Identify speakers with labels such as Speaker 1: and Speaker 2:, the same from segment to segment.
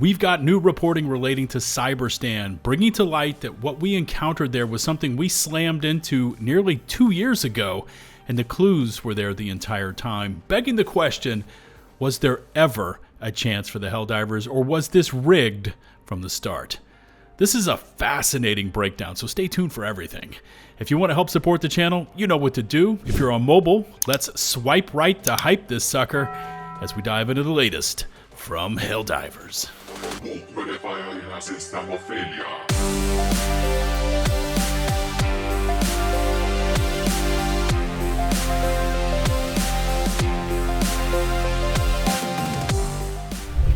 Speaker 1: We've got new reporting relating to Cyberstan, bringing to light that what we encountered there was something we slammed into nearly 2 years ago, and the clues were there the entire time, begging the question, was there ever a chance for the Helldivers, or was this rigged from the start? This is a fascinating breakdown, so stay tuned for everything. If you want to help support the channel, you know what to do. If you're on mobile, let's swipe right to hype this sucker as we dive into the latest from Helldivers.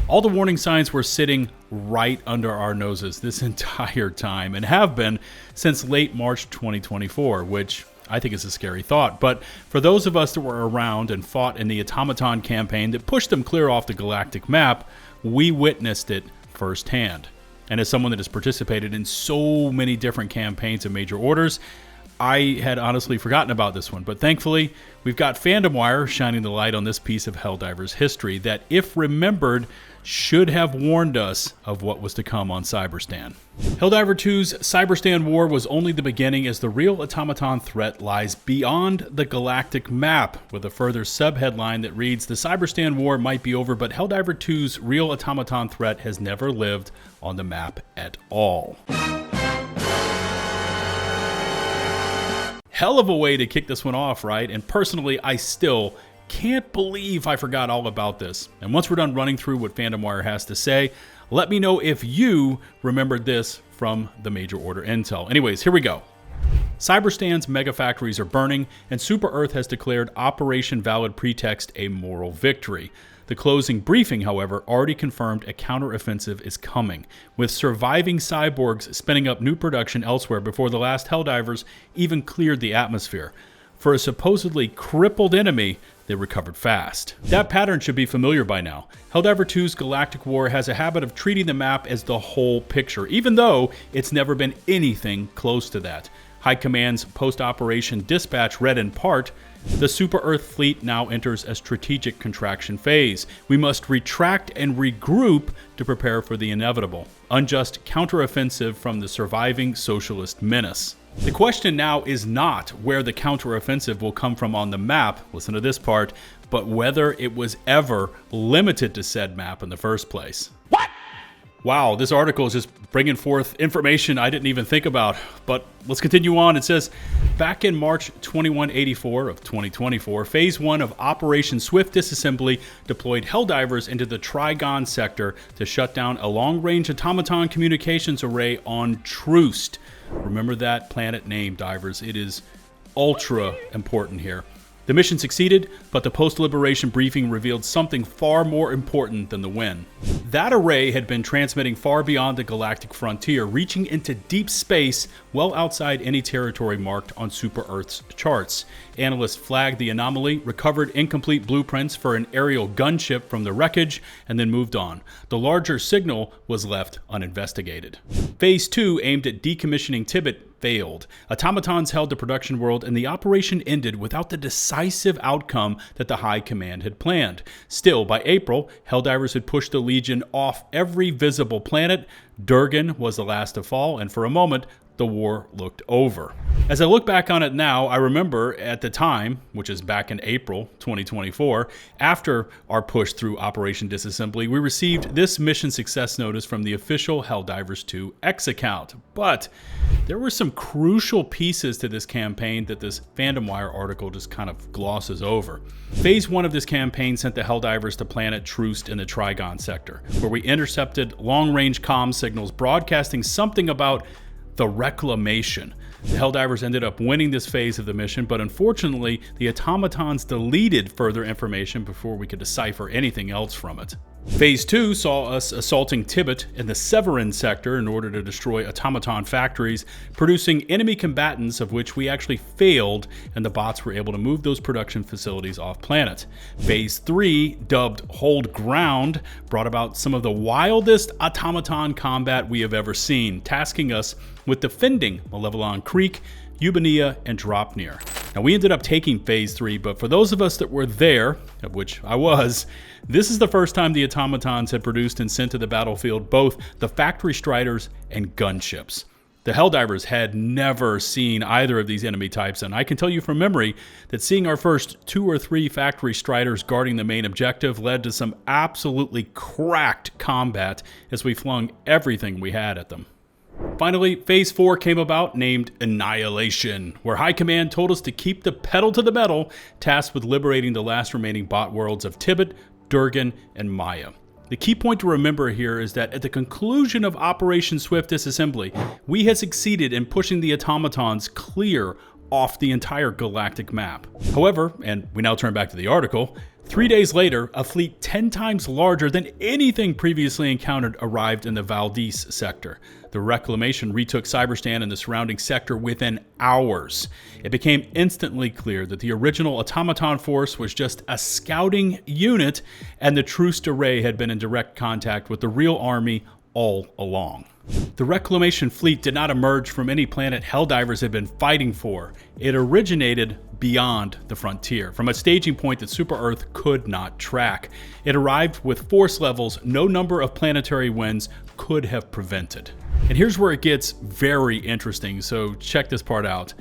Speaker 1: All the warning signs were sitting right under our noses this entire time, and have been since late March 2024, which I think is a scary thought. But for those of us that were around and fought in the Automaton campaign that pushed them clear off the Galactic map, we witnessed it firsthand. And as someone that has participated in so many different campaigns and major orders, I had honestly forgotten about this one, but thankfully, we've got FandomWire shining the light on this piece of Helldivers history that, if remembered, should have warned us of what was to come on Cyberstan. Helldiver 2's Cyberstand war was only the beginning, as the real automaton threat lies beyond the Galactic map, with a further subheadline that reads, "The Cyberstand war might be over, but Helldiver 2's real automaton threat has never lived on the map at all." Hell of a way to kick this one off, right? And personally, I still can't believe I forgot all about this. And once we're done running through what FandomWire has to say, let me know if you remembered this from the major order intel. Anyways, here we go. Cyberstand's mega factories are burning, and Super Earth has declared Operation Valid Pretext a moral victory. The closing briefing, however, already confirmed a counteroffensive is coming, with surviving cyborgs spinning up new production elsewhere before the last Helldivers even cleared the atmosphere. For a supposedly crippled enemy, they recovered fast. That pattern should be familiar by now. Helldiver 2's Galactic War has a habit of treating the map as the whole picture, even though it's never been anything close to that. High Command's post-operation dispatch read in part, "The Super Earth fleet now enters a strategic contraction phase. We must retract and regroup to prepare for the inevitable. Unjust counteroffensive from the surviving socialist menace." The question now is not where the counteroffensive will come from on the map, listen to this part, but whether it was ever limited to said map in the first place. What? Wow, this article is just bringing forth information I didn't even think about, but let's continue on. It says, back in March 2184 of 2024, Phase 1 of Operation Swift Disassembly deployed Helldivers into the Trigon sector to shut down a long-range automaton communications array on Troost. Remember that planet name, divers. It is ultra important here. The mission succeeded, but the post-liberation briefing revealed something far more important than the win. That array had been transmitting far beyond the galactic frontier, reaching into deep space well outside any territory marked on Super Earth's charts. Analysts flagged the anomaly, recovered incomplete blueprints for an aerial gunship from the wreckage, and then moved on. The larger signal was left uninvestigated. Phase 2, aimed at decommissioning Tibet, failed. Automatons held the production world, and the operation ended without the decisive outcome that the High Command had planned. Still, by April, Helldivers had pushed the Legion off every visible planet. Durgan was the last to fall, and for a moment, the war looked over. As I look back on it now, I remember at the time, which is back in April 2024, after our push through Operation Disassembly, we received this mission success notice from the official Helldivers 2 X account. But there were some crucial pieces to this campaign that this FandomWire article just kind of glosses over. Phase 1 of this campaign sent the Helldivers to planet Troost in the Trigon sector, where we intercepted long-range comm signals broadcasting something about the reclamation. The Helldivers ended up winning this phase of the mission, but unfortunately, the automatons deleted further information before we could decipher anything else from it. Phase 2 saw us assaulting Tibet in the Severin sector in order to destroy automaton factories, producing enemy combatants, of which we actually failed, and the bots were able to move those production facilities off planet. Phase 3, dubbed Hold Ground, brought about some of the wildest automaton combat we have ever seen, tasking us with defending Malevelon Creek, Eubania, and Dropnir. Now, we ended up taking Phase 3, but for those of us that were there, of which I was, this is the first time the Automatons had produced and sent to the battlefield both the Factory Striders and gunships. The Helldivers had never seen either of these enemy types, and I can tell you from memory that seeing our first 2 or 3 Factory Striders guarding the main objective led to some absolutely cracked combat as we flung everything we had at them. Finally, Phase 4 came about, named Annihilation, where High Command told us to keep the pedal to the metal, tasked with liberating the last remaining bot worlds of Tibet, Durgan, and Maya. The key point to remember here is that at the conclusion of Operation Swift Disassembly, we had succeeded in pushing the Automatons clear off the entire galactic map. However, and we now turn back to the article, 3 days later, a fleet 10 times larger than anything previously encountered arrived in the Valdez sector. The Reclamation retook Cyberstan and the surrounding sector within hours. It became instantly clear that the original automaton force was just a scouting unit, and the Troost Array had been in direct contact with the real army all along. The Reclamation fleet did not emerge from any planet Helldivers had been fighting for. It originated beyond the frontier, from a staging point that Super Earth could not track. It arrived with force levels no number of planetary winds could have prevented. And here's where it gets very interesting, so check this part out.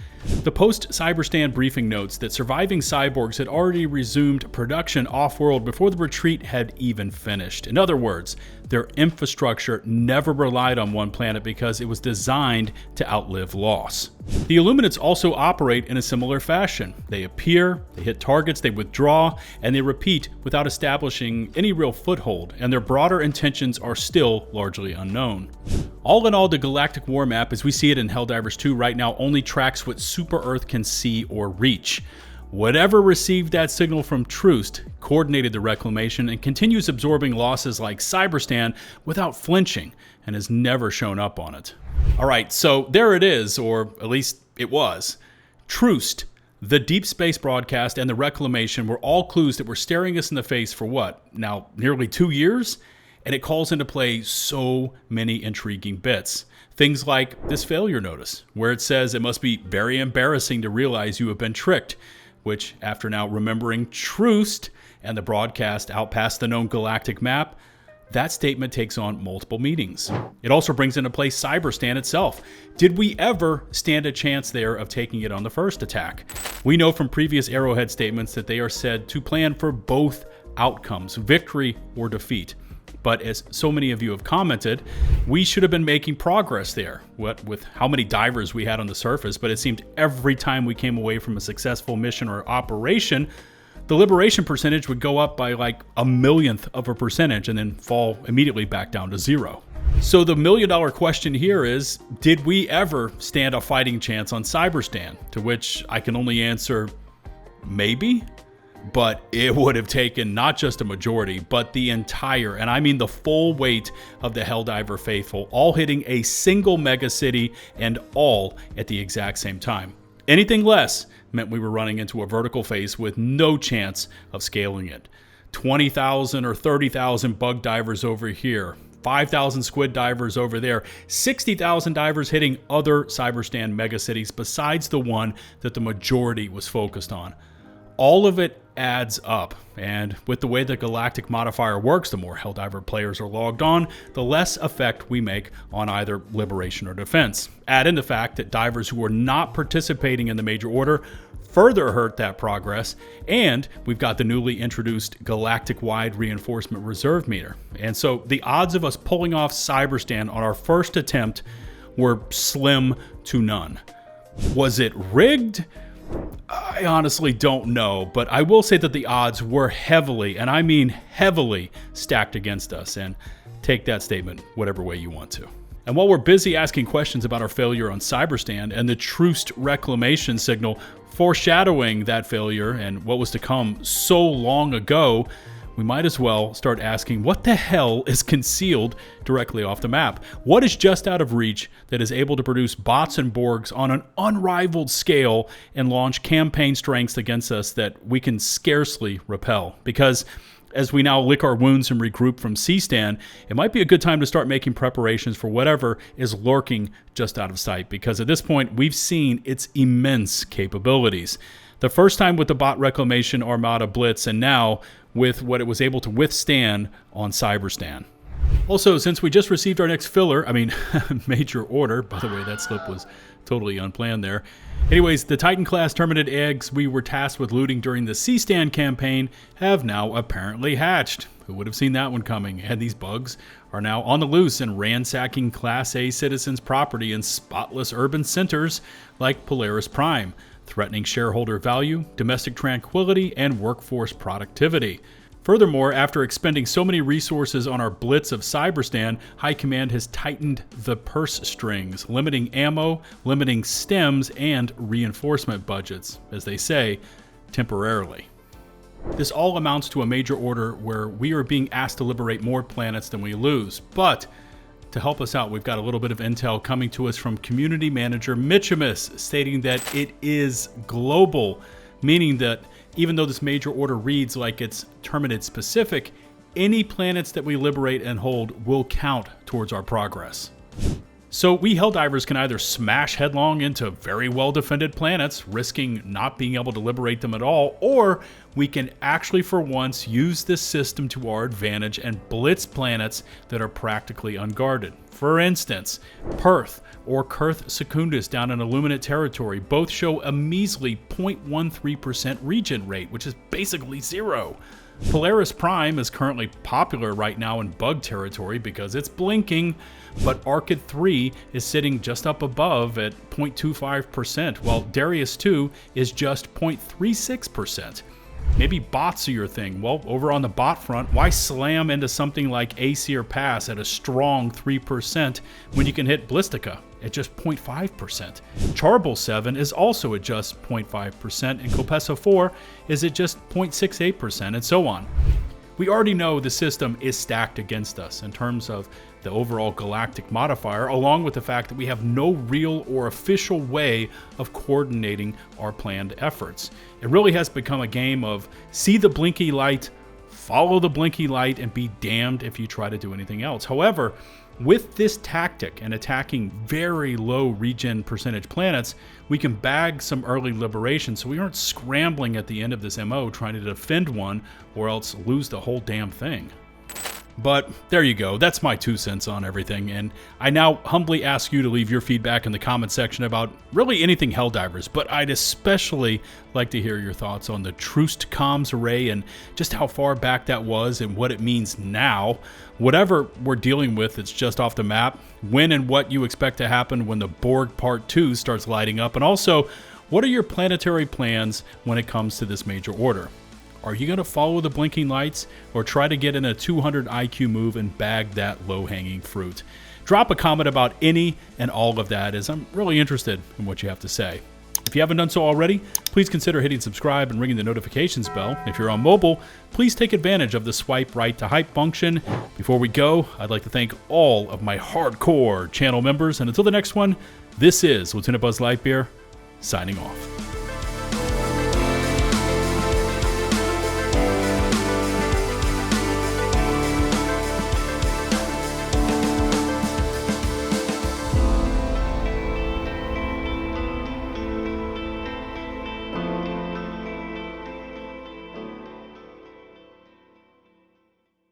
Speaker 1: The post-Cyberstand briefing notes that surviving cyborgs had already resumed production off-world before the retreat had even finished. In other words, their infrastructure never relied on one planet because it was designed to outlive loss. The Illuminates also operate in a similar fashion. They appear, they hit targets, they withdraw, and they repeat without establishing any real foothold, and their broader intentions are still largely unknown. All in all, the Galactic War Map, as we see it in Helldivers 2 right now, only tracks what Super Earth can see or reach. Whatever received that signal from Troost coordinated the Reclamation and continues absorbing losses like Cyberstan without flinching and has never shown up on it. Alright, so there it is, or at least it was. Troost, the Deep Space Broadcast, and the Reclamation were all clues that were staring us in the face for what, now nearly 2 years? And it calls into play so many intriguing bits. Things like this failure notice, where it says it must be very embarrassing to realize you have been tricked, which, after now remembering Troost and the broadcast out past the known galactic map, that statement takes on multiple meanings. It also brings into play Cyberstan itself. Did we ever stand a chance there of taking it on the first attack? We know from previous Arrowhead statements that they are said to plan for both outcomes, victory or defeat. But as so many of you have commented, we should have been making progress there. What with how many divers we had on the surface, but it seemed every time we came away from a successful mission or operation, the liberation percentage would go up by like 1/1,000,000 of a percentage and then fall immediately back down to 0. So the $1,000,000 question here is, did we ever stand a fighting chance on Cyberstan? To which I can only answer, maybe. But it would have taken not just a majority, but the entire, and I mean the full weight of the Helldiver faithful, all hitting a single mega city and all at the exact same time. Anything less meant we were running into a vertical phase with no chance of scaling it. 20,000 or 30,000 bug divers over here, 5,000 squid divers over there, 60,000 divers hitting other Cyberstand megacities besides the one that the majority was focused on. All of it adds up, and with the way the Galactic modifier works, the more Helldiver players are logged on, the less effect we make on either liberation or defense. Add in the fact that divers who are not participating in the major order further hurt that progress, and we've got the newly introduced Galactic-wide reinforcement reserve meter. And so the odds of us pulling off Cyberstan on our first attempt were slim to none. Was it rigged? I honestly don't know, but I will say that the odds were heavily, and I mean heavily, stacked against us, and take that statement whatever way you want to. And while we're busy asking questions about our failure on Cyberstand and the Troost Reclamation signal foreshadowing that failure and what was to come so long ago, we might as well start asking what the hell is concealed directly off the map? What is just out of reach that is able to produce bots and Borgs on an unrivaled scale and launch campaign strengths against us that we can scarcely repel? Because as we now lick our wounds and regroup from C-Stand, it might be a good time to start making preparations for whatever is lurking just out of sight, because at this point we've seen its immense capabilities. The first time with the bot reclamation Armada Blitz, and now with what it was able to withstand on Cyberstan. Also, since we just received our next filler, major order, by the way, that slip was totally unplanned there. Anyways, the Titan-class Terminid eggs we were tasked with looting during the C-Stand campaign have now apparently hatched. Who would have seen that one coming? And these bugs are now on the loose and ransacking Class A citizens' property in spotless urban centers like Polaris Prime, threatening shareholder value, domestic tranquility, and workforce productivity. Furthermore, after expending so many resources on our blitz of Cyberstand, High Command has tightened the purse strings, limiting ammo, limiting stems, and reinforcement budgets, as they say, temporarily. This all amounts to a major order where we are being asked to liberate more planets than we lose. But to help us out, we've got a little bit of intel coming to us from community manager Mitchimus, stating that it is global, meaning that even though this major order reads like it's Terminid specific, any planets that we liberate and hold will count towards our progress. So we Helldivers can either smash headlong into very well-defended planets, risking not being able to liberate them at all, or we can actually for once use this system to our advantage and blitz planets that are practically unguarded. For instance, Perth or Kurth Secundus down in Illuminate territory both show a measly 0.13% regen rate, which is basically zero. Polaris Prime is currently popular right now in bug territory because it's blinking, but Arcid 3 is sitting just up above at 0.25%, while Darius 2 is just 0.36%. Maybe bots are your thing. Well, over on the bot front, why slam into something like Aesir Pass at a strong 3% when you can hit Blistica at just 0.5%? Charbel 7 is also at just 0.5%, and Copesso 4 is at just 0.68%, and so on. We already know the system is stacked against us in terms of the overall Galactic modifier, along with the fact that we have no real or official way of coordinating our planned efforts. It really has become a game of see the blinky light, follow the blinky light, and be damned if you try to do anything else. However, with this tactic and attacking very low regen percentage planets, we can bag some early liberation so we aren't scrambling at the end of this MO trying to defend one or else lose the whole damn thing. But there you go, that's my 2 cents on everything, and I now humbly ask you to leave your feedback in the comment section about really anything Helldivers, but I'd especially like to hear your thoughts on the Troost Comms array and just how far back that was and what it means now. Whatever we're dealing with that's just off the map, when and what you expect to happen when the Borg Part 2 starts lighting up, and also, what are your planetary plans when it comes to this major order? Are you going to follow the blinking lights or try to get in a 200 IQ move and bag that low-hanging fruit? Drop a comment about any and all of that, as I'm really interested in what you have to say. If you haven't done so already, please consider hitting subscribe and ringing the notifications bell. If you're on mobile, please take advantage of the swipe right to hype function. Before we go, I'd like to thank all of my hardcore channel members, and until the next one, this is LtBuzzLitebeer signing off.